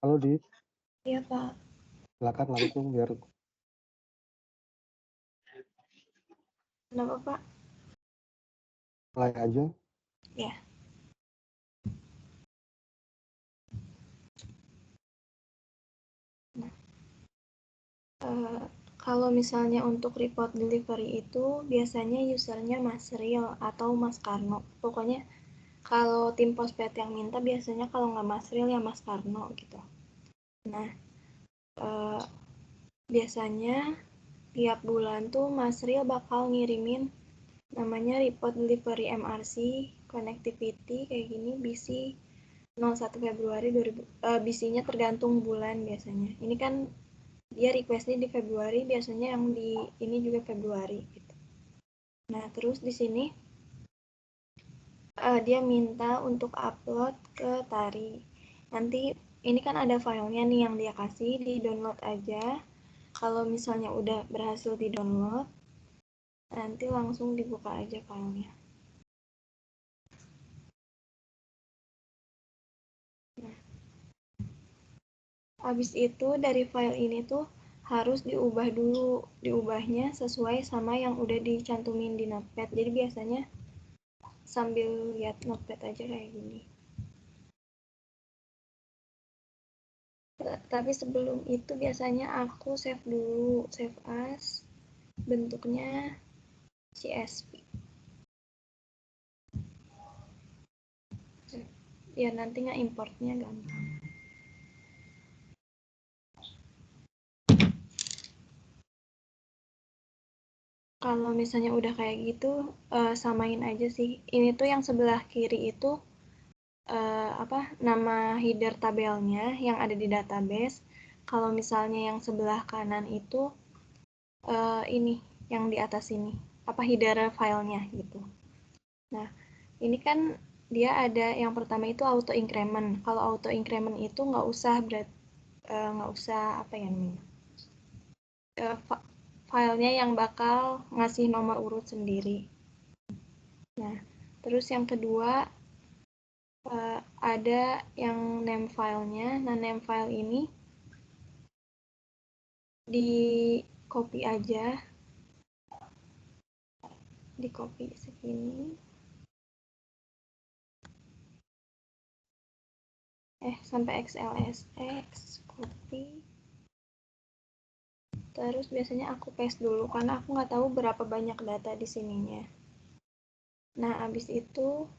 Halo Di, Iya Pak. silakan langsung biar Kenapa Pak? mulai aja. Ya. Nah, kalau misalnya untuk report delivery itu biasanya usernya Mas Ril atau Mas Karno. Pokoknya kalau tim Postped yang minta biasanya kalau nggak Mas Ril ya Mas Karno gitu. Nah, biasanya tiap bulan tuh Mas Ril bakal ngirimin namanya report delivery MRC connectivity kayak gini BC 01 Februari 2000, BC-nya tergantung bulan biasanya. Ini kan dia requestnya di Februari, biasanya yang di ini juga Februari gitu. Nah, terus di sini dia minta untuk upload ke Tari. Nanti ini kan ada filenya nih yang dia kasih, di download aja. Kalau misalnya udah berhasil di download, nanti langsung dibuka aja filenya. Nah, habis itu dari file ini tuh harus diubah dulu, diubahnya sesuai sama yang udah dicantumin di Notepad. Jadi biasanya sambil lihat Notepad aja kayak gini. Tapi sebelum itu biasanya aku save dulu, save as, bentuknya CSV. Biar nanti nggak importnya gampang. Kalau misalnya udah kayak gitu, samain aja sih. Ini tuh yang sebelah kiri itu nama header tabelnya yang ada di database. Kalau misalnya yang sebelah kanan itu ini yang di atas ini, header filenya gitu. Nah, ini kan dia ada yang pertama itu auto increment. Kalau auto increment itu nggak usah namanya, filenya yang bakal ngasih nomor urut sendiri. Nah, terus yang kedua ada yang name filenya. Nah, name file ini di copy aja, di copy segini. Sampai XLSX, copy. Terus biasanya aku paste dulu karena aku nggak tahu berapa banyak data di sininya. Nah, abis itu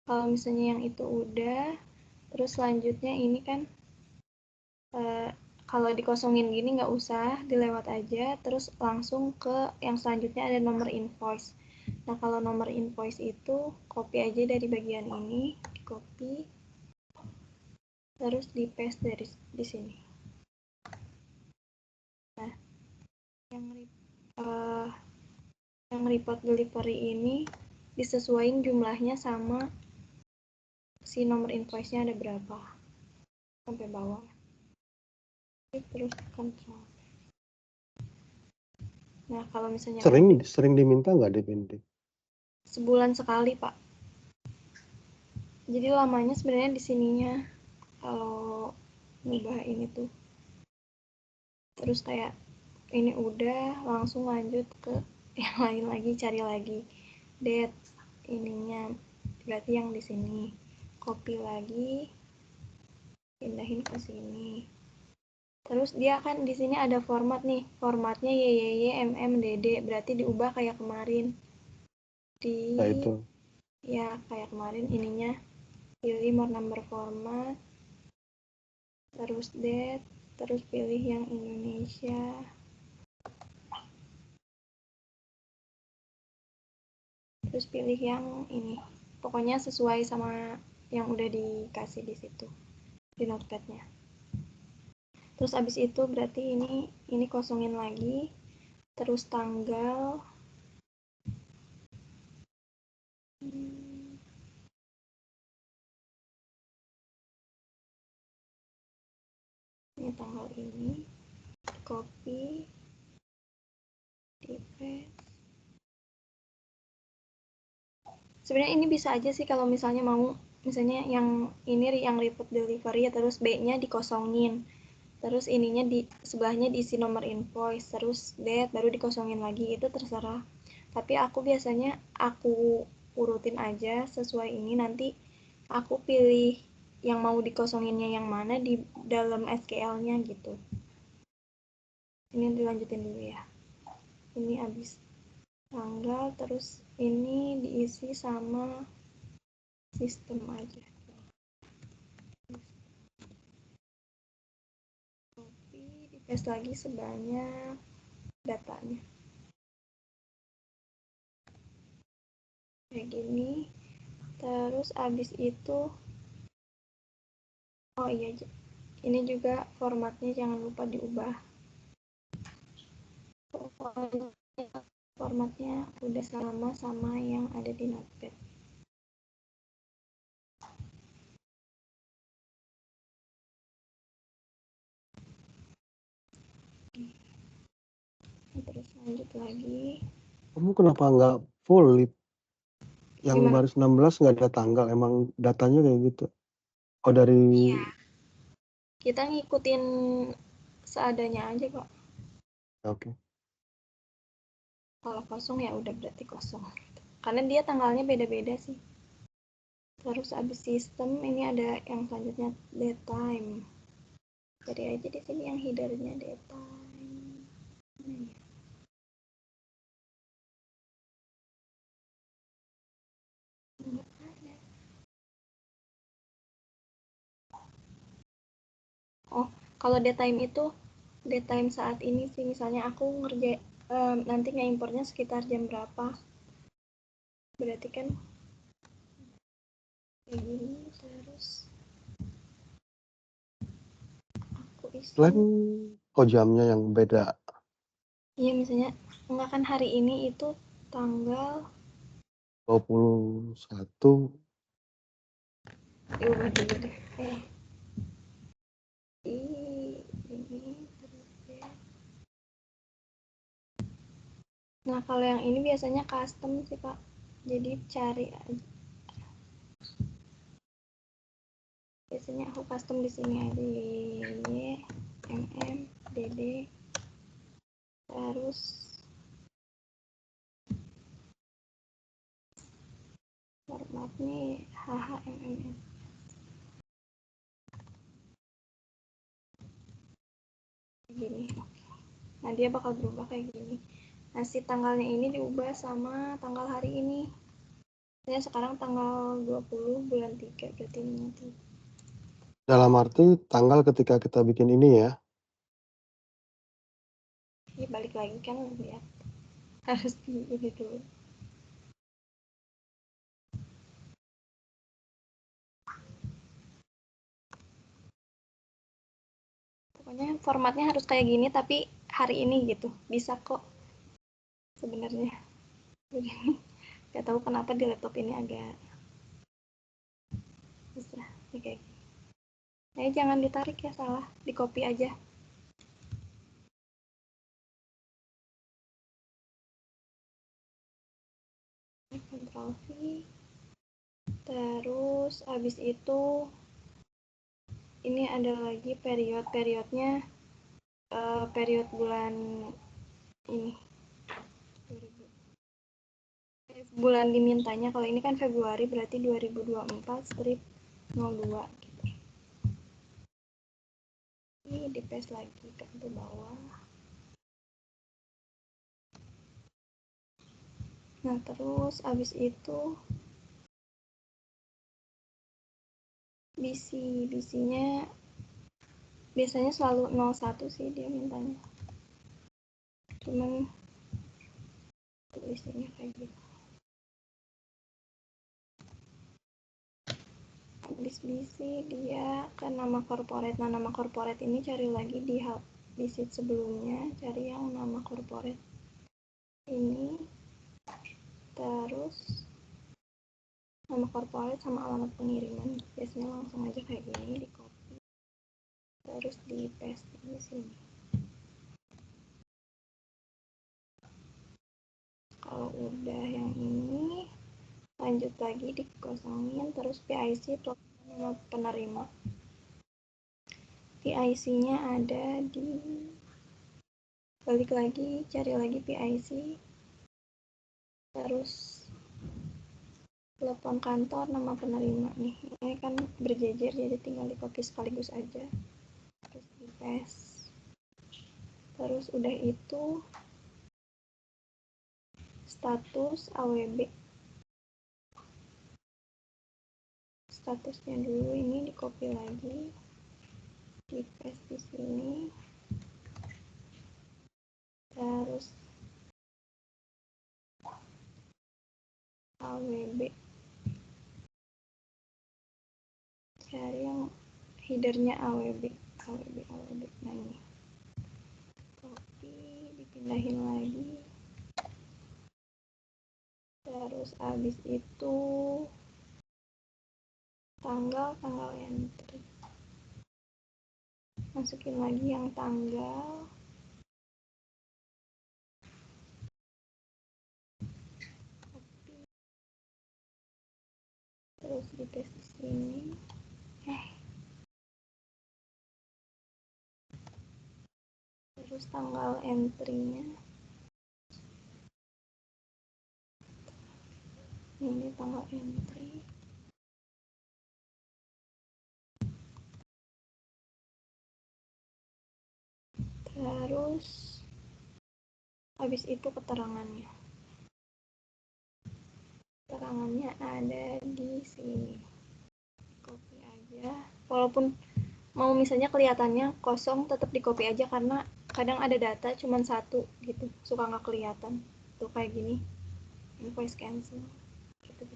kalau misalnya yang itu udah, terus selanjutnya ini kan kalau dikosongin gini nggak usah, dilewat aja, terus langsung ke yang selanjutnya ada nomor invoice. Nah, kalau nomor invoice itu copy aja dari bagian ini, di copy, terus di paste dari di sini. Nah, yang report delivery ini disesuaikan jumlahnya sama si nomor invoice-nya ada berapa sampai bawah. Terus kontrol. Nah, kalau misalnya sering diminta nggak DPD? Sebulan sekali, Pak. Jadi lamanya sebenarnya di sininya kalau ngubah ini tuh. Terus kayak ini udah langsung lanjut ke yang lain lagi, cari lagi date ininya, berarti yang di sini. Copy lagi, pindahin ke sini. Terus dia kan di sini ada format nih, formatnya YYYMMDD, berarti diubah kayak kemarin. Nah, itu. Ya kayak kemarin ininya pilih more number format, terus date, terus pilih yang Indonesia. Terus pilih yang ini. Pokoknya sesuai sama yang udah dikasih di situ. di notepadnya. Terus abis itu berarti ini kosongin lagi, terus tanggal ini tanggal ini copy di paste. Sebenarnya ini bisa aja sih kalau misalnya mau, misalnya yang ini yang report delivery ya, terus B-nya dikosongin, terus ininya di sebelahnya diisi nomor invoice, terus date baru dikosongin lagi, itu terserah. Tapi aku biasanya aku urutin aja sesuai ini, nanti aku pilih yang mau dikosonginnya yang mana di dalam SQL-nya gitu. Ini dilanjutin dulu ya. Ini habis tanggal, terus ini diisi sama sistem aja. Copy, di paste lagi sebanyak datanya. Kayak gini. Terus abis itu, oh iya, ini juga formatnya jangan lupa diubah. Formatnya udah sama yang ada di Notepad. Terus lanjut lagi. Kamu kenapa nggak full lead? Yang Gimana? baris 16 nggak ada tanggal, emang datanya kayak gitu. Oh dari Iya. Kita ngikutin seadanya aja kok. oke. Kalau kosong ya udah berarti kosong. Karena dia tanggalnya beda-beda sih. Terus abis sistem ini ada yang selanjutnya daytime. Jadi aja di sini yang headernya daytime. Enggak ada. Oh, kalau daytime itu daytime saat ini sih, misalnya aku nanti ngeimportnya sekitar jam berapa, berarti kan kayak gini. Terus aku isi, Selain jamnya yang beda. iya misalnya enggak kan hari ini itu tanggal 21. diubah dulu deh. Ini terus ya. Nah kalau yang ini biasanya custom sih Pak, jadi cari aja. Biasanya aku custom di sini aja, dd, terus formatnya HHMMS. Gini, nah dia bakal berubah kayak gini. Nah si tanggalnya ini diubah sama tanggal hari ini. Saya sekarang tanggal 20 bulan 3, berarti ini nanti. Dalam arti tanggal ketika kita bikin ini ya. Ini balik lagi kan lihat, harus di ini dulu. Pokoknya formatnya harus kayak gini tapi hari ini gitu, bisa kok sebenarnya. Jadi nggak tahu kenapa di laptop ini agak susah nih kayak gini. Jangan ditarik ya, salah, di copy aja. Ctrl V, terus habis itu ini ada lagi periodnya, period bulan ini, bulan dimintanya. Kalau ini kan Februari, berarti 2024 strip 02 gitu. Ini di paste lagi ke bawah. Nah terus abis itu bisinya biasanya selalu 01 sih dia mintanya, cuman tulisnya kayak gitu. bisbisi dia ke nama corporate. Nah, nama corporate ini cari lagi di sheet sebelumnya, cari yang nama corporate ini, terus nama corporate sama alamat pengiriman. Biasanya langsung aja kayak gini, di copy terus di paste di sini. Kalau udah yang ini, lanjut lagi dikosongin, terus PIC nama penerima. PIC-nya ada di, balik lagi, cari lagi PIC, terus telepon kantor, nama penerima nih. Ini kan berjejer, jadi tinggal di copy sekaligus aja. Terus di paste. Terus udah itu status AWB. Statusnya dulu ini di copy lagi, di paste di sini. Terus AWB, cari yang headernya AWB. Nah ini copy, dipindahin lagi. Terus abis itu tanggal entry, masukin lagi yang tanggal, copy, terus di paste di sini. Terus tanggal entry-nya ini, tanggal entry. Terus habis itu keterangannya ada di sini, copy aja. Walaupun mau misalnya kelihatannya kosong, tetap di copy aja karena kadang ada data cuman satu gitu, suka nggak kelihatan tuh kayak gini, invoice cancel gitu.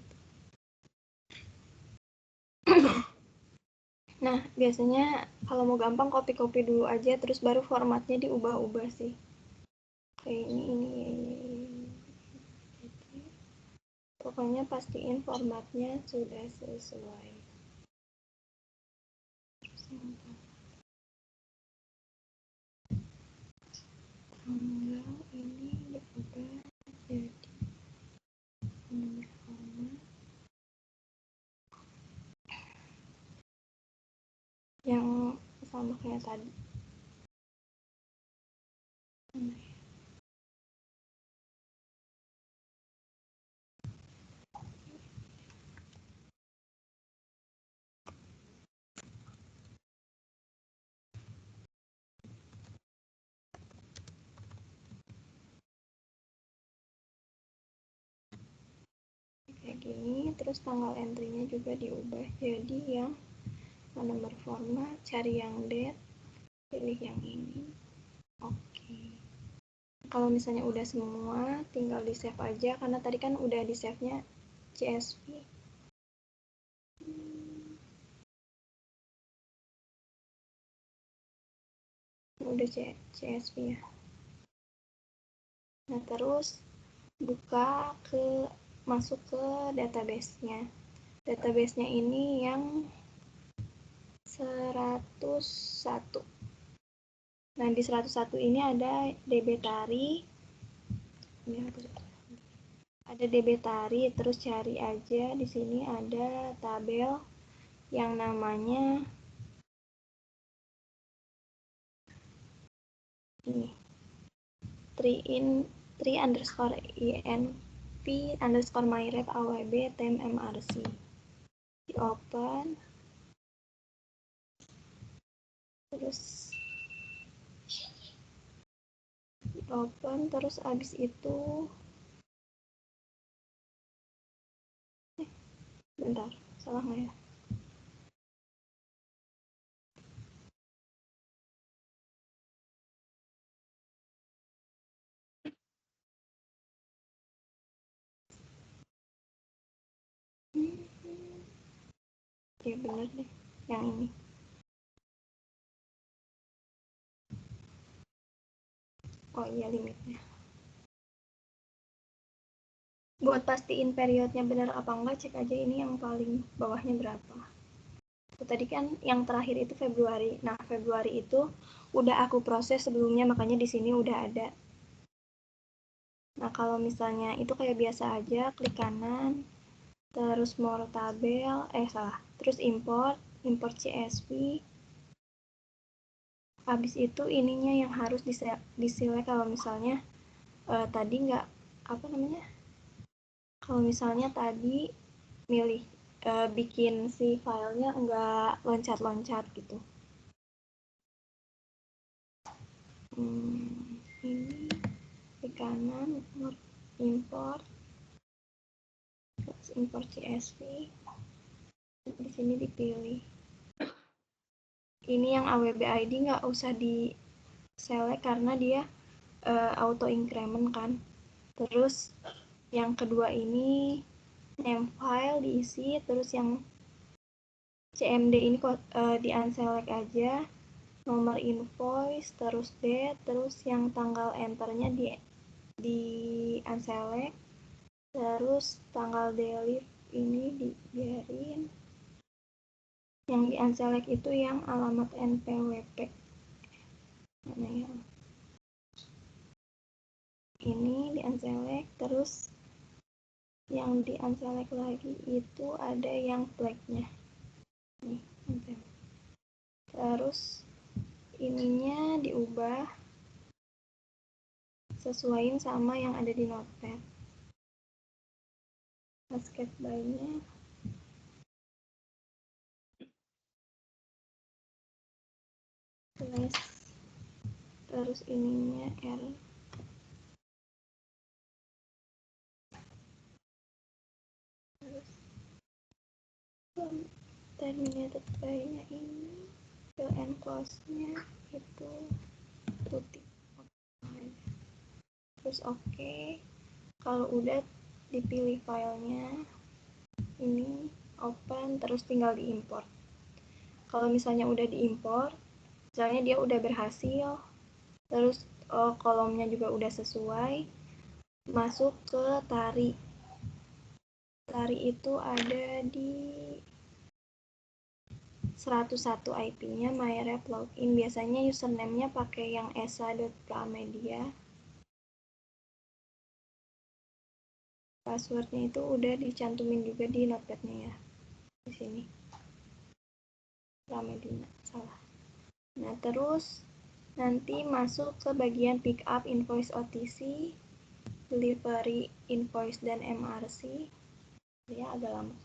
Nah, biasanya kalau mau gampang copy dulu aja, terus baru formatnya diubah-ubah sih. Kayak ini. Pokoknya pastiin formatnya sudah sesuai. Tanggal ini diubah jadi nomor format yang sama kayak tadi. Kayak gini, terus tanggal entry-nya juga diubah jadi yang nomor format, cari yang date, pilih yang ini. Oke. Kalau misalnya udah semua, tinggal di save aja karena tadi kan udah di save-nya CSV. Udah CSV ya. Nah, terus masuk ke database-nya. Database-nya ini yang 101. Nah, di 101 ini ada DB Tari. Ada DB Tari, terus cari aja di sini ada tabel yang namanya ini. 3_inp_myref awb tmrc. Di open, terus terus abis itu bentar, salah nggak ya? Ya bener deh, yang ini. Oh iya limitnya. Buat pastiin periodnya benar apa enggak, cek aja ini yang paling bawahnya berapa. Tadi kan yang terakhir itu Februari. Nah, Februari itu udah aku proses sebelumnya, makanya di sini udah ada. Nah, kalau misalnya itu kayak biasa aja, klik kanan, terus more tabel, terus import CSV. Habis itu ininya yang harus diselect kalau misalnya tadi nggak, apa namanya, kalau misalnya tadi milih bikin si filenya nggak loncat-loncat gitu. Ini di kanan import, terus import CSV, di sini dipilih. Ini yang AWB-ID nggak usah di select karena dia auto increment kan. Terus yang kedua ini name file diisi, terus yang CMD ini kok di unselect aja, nomor invoice, terus date, terus yang tanggal enternya di unselect, terus tanggal deliver ini dibiarin. Yang di unselect itu yang alamat NPWP. Mana ya? Ini di unselect, terus yang di unselect lagi itu ada yang flag-nya. Nih, unselect. Terus ininya diubah sesuaiin sama yang ada di notepad. Basket by-nya slash, terus ininya R, terus terminated by-nya ini, fill and close-nya itu tutup. Terus oke. Kalau udah dipilih filenya, ini open, terus tinggal diimport. Kalau misalnya udah diimport, misalnya dia udah berhasil, terus kolomnya juga udah sesuai, masuk ke tari. Tari itu ada di 101 IP-nya MyRep login. Biasanya username-nya pakai yang esa.pramedia. Passwordnya itu udah dicantumin juga di notepad-nya ya. Di sini. Pramedia, salah. Nah, terus nanti masuk ke bagian pick up invoice OTC, delivery invoice dan MRC. Ya, agak lama.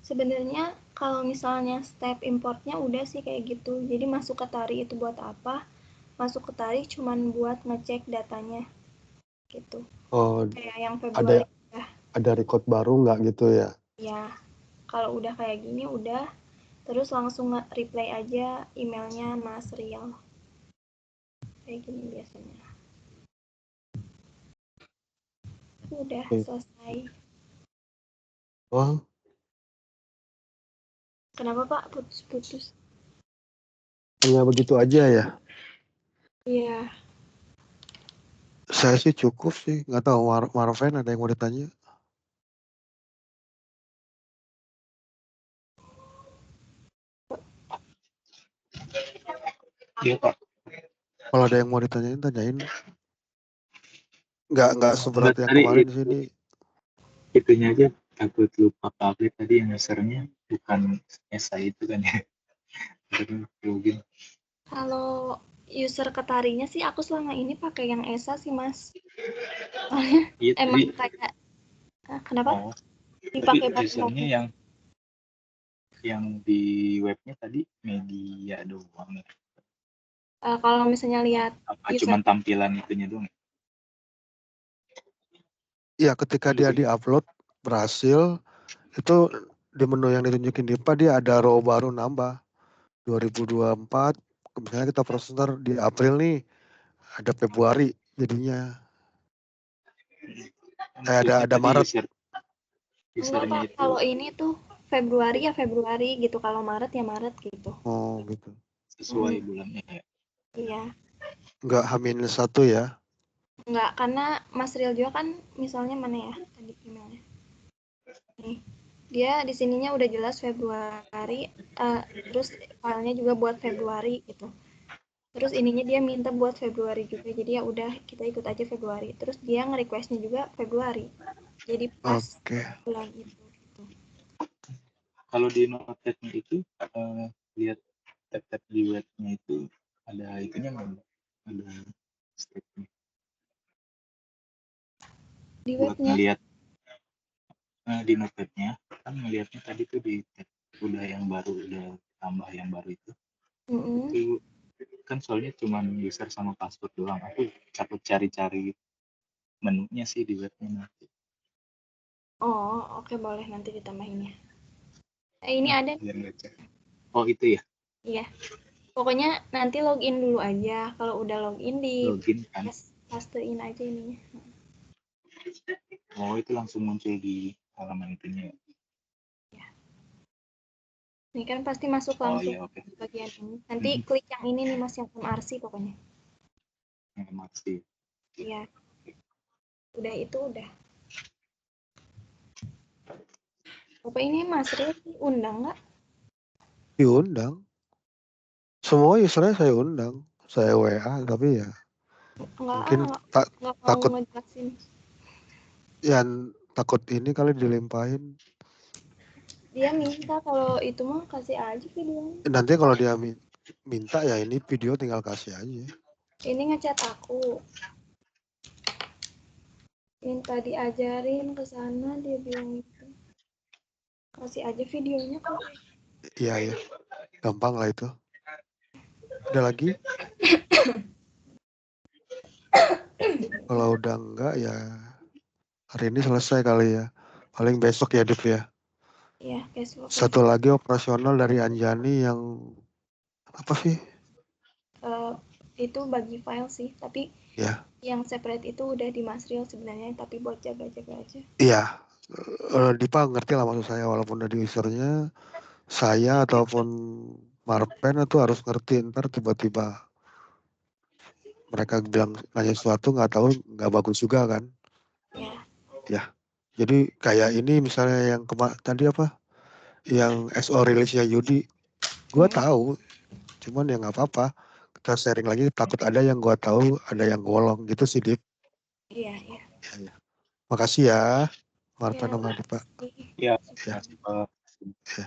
Sebenarnya kalau misalnya step importnya udah sih kayak gitu. Jadi masuk ke tari itu buat apa? Masuk ke tari cuman buat ngecek datanya gitu. Oh, Kayak yang Februari ada record baru nggak gitu ya? Ya, kalau udah kayak gini udah, terus langsung reply aja emailnya Mas Rial. Kayak gini biasanya. Udah selesai. Oh, Kenapa Pak putus-putus? hanya begitu aja ya? Iya. Saya sih cukup sih, nggak tahu Marven ada yang mau ditanya? Iya Pak. Kalau ada yang mau ditanyain, tanyain. Nggak seberat yang Tadi kemarin di sini. itunya aja takut lupa update tadi yang usernya bukan ESA itu kan ya. Login. Kalau user ketarinya sih aku selama ini pakai yang ESA sih Mas. Soalnya Iya emang tadi. kayak kenapa? Oh, Dipakai tapi usernya yang di webnya tadi media doang ya. Kalau misalnya lihat Apa user, cuma tampilan itunya doang? Ya, ketika dia di-upload berhasil, itu di menu yang ditunjukin di dia ada row baru nambah 2024. Misalnya kita proses di April nih, ada Februari jadinya. ada tadi Maret. user Enggak usernya Pak, itu kalau ini tuh Februari ya Februari gitu, kalau Maret ya Maret gitu. Oh gitu. sesuai bulannya ya. Iya. Nggak H-1 ya? Enggak, karena Mas Ril juga kan misalnya mana ya tadi emailnya. Nih. Dia di sininya udah jelas Februari, terus filenya juga buat Februari gitu. Terus ininya dia minta buat Februari juga, jadi ya udah kita ikut aja Februari. Terus dia nge-requestnya juga Februari, jadi pas Oke. bulan itu gitu. Kalau di notepad-nya itu lihat tab-tab di webnya itu ada itunya nggak? Ada step-nya Di buat webnya. ngelihat di notepad-nya kan ngelihatnya tadi tuh di tab udah yang baru, udah tambah yang baru itu. Mm-mm. Itu kan soalnya cuma user sama password doang. Aku takut cari-cari menunya sih di webnya nanti. Oh, oke boleh nanti ditambahin ya. Ini Nah, ada, biar baca. Oh itu ya, iya. Pokoknya nanti login dulu aja. Kalau udah login di login kan. pastein aja ininya. Oh itu langsung muncul di halaman itunya. Ini kan pasti masuk Oh langsung iya oke. bagian ini. Nanti klik yang ini nih Mas, yang MRC pokoknya. Masih. Iya. Udah itu udah. Bapak ini Mas Ril undang nggak? Diundang. Semua usernya saya undang. Saya WA, tapi ya mungkin Nggak mau takut ngejelasin. yang takut ini kali dilimpahin. Dia minta kalau itu mah kasih aja videonya. Nanti kalau dia minta ya ini video tinggal kasih aja. Ini ngechat aku. Minta diajarin ke sana, dia bilang gitu. Kasih aja videonya kok. Iya ya, gampang lah itu. Ada lagi? Kalau udah enggak ya hari ini selesai kali ya. Paling besok ya Div ya. Iya, besok. Satu lagi operasional dari Anjani yang apa sih? Itu bagi file sih, tapi Ya, yang separate itu udah di Mas Ril sebenarnya, tapi buat jaga-jaga aja. iya. Dipa ngerti lah maksud saya walaupun dari usernya saya ataupun Marpen itu harus ngerti, ntar tiba-tiba mereka bilang nanya sesuatu nggak tahu, nggak bagus juga kan. Ya. Ya, jadi kayak ini misalnya yang tadi apa, yang SO rilisnya Yudi, gue tahu, cuman ya nggak apa-apa, kita sharing lagi, takut ada yang gue tahu, ada yang golong gitu sih Dip. Iya, iya. Ya. Makasih ya, Marpen Ya, sama Dipa. makasih. Ya, Ya. masih Pak. Ya.